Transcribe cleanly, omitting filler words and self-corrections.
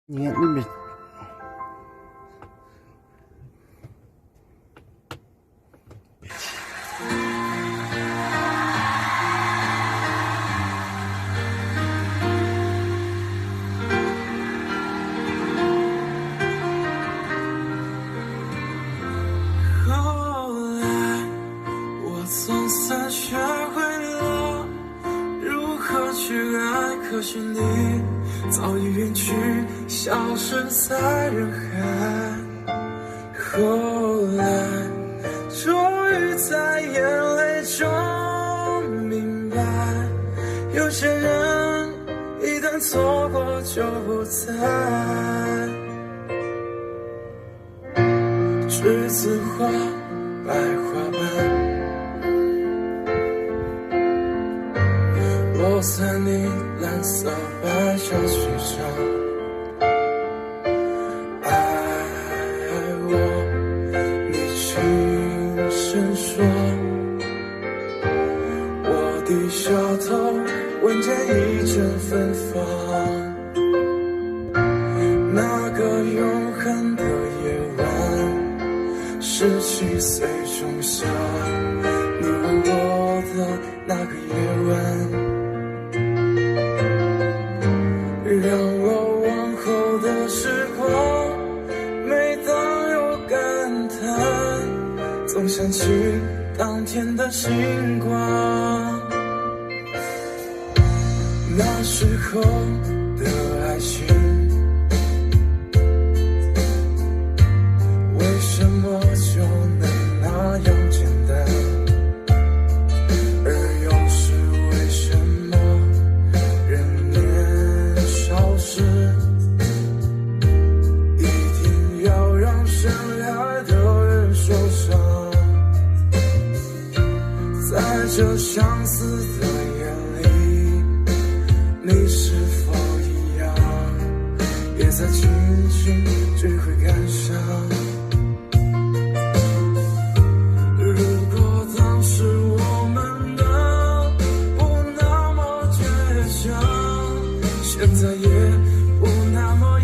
你看那边。后来我总算学会了如何去爱，可惜你早已远去，消失在人海。后来终于在眼泪中明白，有些人一旦错过就不再。栀子花，白花瓣，落在你蓝色白小裙上。爱我，你轻声说，我低下头，闻见一阵芬芳。那个永恒的夜晚，17岁仲夏，你吻我的那个夜晚，让我往后的时光，每当有感叹，总想起当天的星光。那时候的爱情，为什么就能那样简单？而又是为什么人年少时，一定要让深爱的人受伤？在这相似的夜里，你是否一样，也在轻轻追悔感伤？现在也不那么